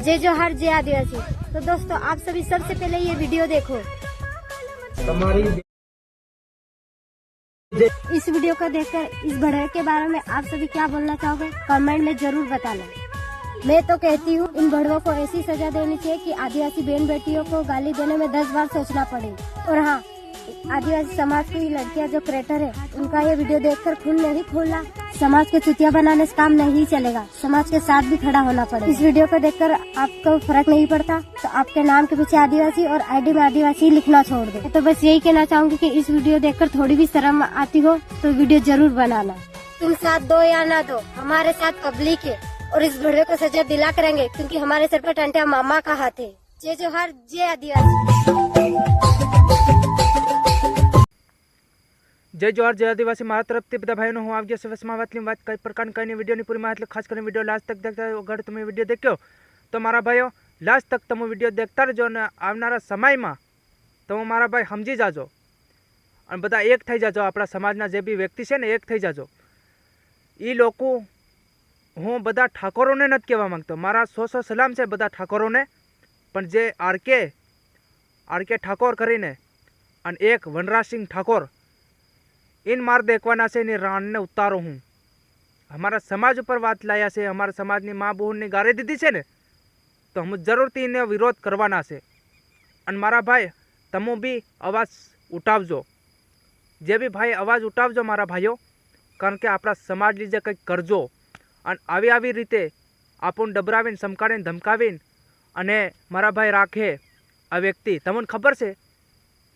जय जोहार जय आदिवासी। तो दोस्तों आप सभी सबसे पहले ये वीडियो देखो। इस वीडियो को देखकर इस बढ़े के बारे में आप सभी क्या बोलना चाहोगे कमेंट में जरूर बताना। मैं तो कहती हूँ इन बढ़वों को ऐसी सजा देनी चाहिए कि आदिवासी बहन बेटियों को गाली देने में 10 बार सोचना पड़े। और हाँ, आदिवासी समाज की लड़कियां जो क्रिएटर है उनका ये वीडियो देखकर खून नहीं खोलना। समाज के चुतिया बनाने से काम नहीं चलेगा, समाज के साथ भी खड़ा होना पड़ेगा। इस वीडियो को देखकर आपको फर्क नहीं पड़ता तो आपके नाम के पीछे आदिवासी और आईडी में आदिवासी लिखना छोड़ दो। तो बस यही कहना चाहूंगी कि इस वीडियो देखकर थोड़ी भी शर्म आती हो तो वीडियो जरूर बनाना। तुम साथ दो या ना दो, हमारे साथ पब्लिक है और इस वीडियो को सजा दिला करेंगे क्योंकि हमारे सर पर टंटिया मामा का हाथ है। जय जोहार जय आदिवासी। जय जोहार जय आदिवासी। मारा तरफથી બધા ભાઈઓનો હું આવી ગયા સેવા વાતની વાત કઈ પ્રકારની કઈ વિડીયોની પૂરી માહિતી ખાસ કરીને વિડીયો લાસ્ટ તક देखता अगर તમે વિડીયો દેખ્યો તો મારા ભાઈઓ લાસ્ટ તક તમે વિડીયો देखता રહેજો અને આવનારા સમયમાં તમે મારા ભાઈ સમજી જાજો અને બધા એક થઈ જાજો। આપણા સમાજના જે બી વ્યક્તિ છે ને એક થઈ જાજો। એ લોકો હું બધા ઠાકોરોને નથી કહેવા માંગતો, મારા 100 સલામ છે બધા ઠાકોરોને, પણ જે આરકે ઠાકોર કરીને અને એક વનરાજસિંહ ઠાકોર इन मार देखवाना से इन रान ने उतारो हूँ। हमारा समाज पर बात लाया से, हमारा समाज ने माँ बहन ने गारे दीदी से ने तो हम जरूर इन्हें विरोध करवाना से। अन मारा भाई तमो भी अवाज उठावजो, जे भी भाई अवाज उठावजो मारा भाईओ, कारण के अपना समाज लीजे कंईक करजो। अन आवी रीते आपन डबरावीने समकावीने धमकावीने अने मारा भाई राखे आ व्यक्ति तमने खबर है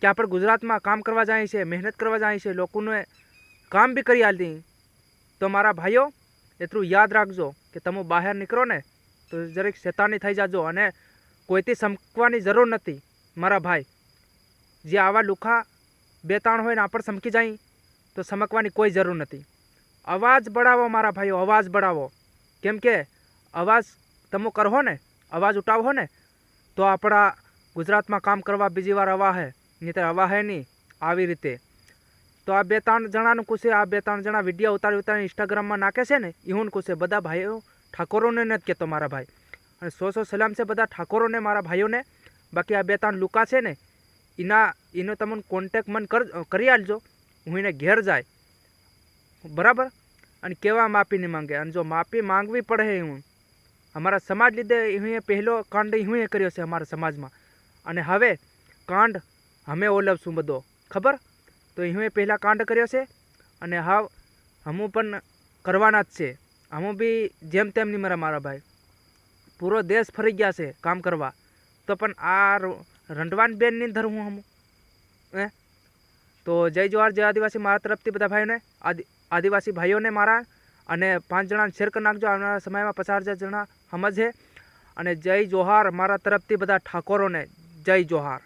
कि आप गुजरात में काम करवा जाए छे, मेहनत करवा जाए छे, लोकोने काम भी करी आली। तो मारा भाईओ एटलुं याद राखजो कि तमे बहार निकलो ने तो जरीक शैतानी थई जाजो अने कोईथी समकवानी जरूर नथी। मारा भाई जे आवा लुखा बे त्रण होय ने आपण समकी जाई तो समकवानी कोई जरूर नथी। अवाज बढ़ावो मारा भाईओ, अवाज बढ़ावो, केम के अवाज तमो करो ने, अवाज उठावो ने तो आपड़ा गुजरात में काम करवा बीजी वार आवा है, नहीं तो आवा है नहीं। આવી રીતે તો આ 2-3 જણાનું કુશે, આ 2-3 જણા વિડીયો ઉતારી ઇન્સ્ટાગ્રામમાં નાખે છે ને એવું કુશે બધા ભાઈઓ ઠાકોરોને નથી કહેતો મારા ભાઈ, અને 100 સલામ છે બધા ઠાકોરોને મારા ભાઈઓને। બાકી આ 2-3 લુકા છે ને એનો તમને કોન્ટેક્ટ મન કરી આલજો, હું એને ઘેર જાય બરાબર। અને કેવા માફી નહીં માંગે, અને જો માફી માંગવી પડે હું અમારા સમાજ લીધે હું પહેલો કાંડ હું કર્યો છે અમારા સમાજમાં, અને હવે કાંડ અમે ઓલવશું બધો ખબર। તો હું પહેલાં કાંડ કર્યો છે અને હાવ હમું પણ કરવાના જ છે। હમું બી જેમ તેમ નહીં મારા ભાઈ પૂરો દેશ ફરી ગયા છે કામ કરવા, તો પણ આ રંડવાન બેન નહીં ધરું હું હમું તો જય જોહાર જય આદિવાસી મારા તરફથી બધા ભાઈઓને, આદિવાસી ભાઈઓને મારા, અને 5 જણાને શેર કરી નાખજો। આવનારા સમયમાં 50,000 જણા સમજે। અને જય જોહાર મારા તરફથી બધા ઠાકોરોને, જય જોહાર।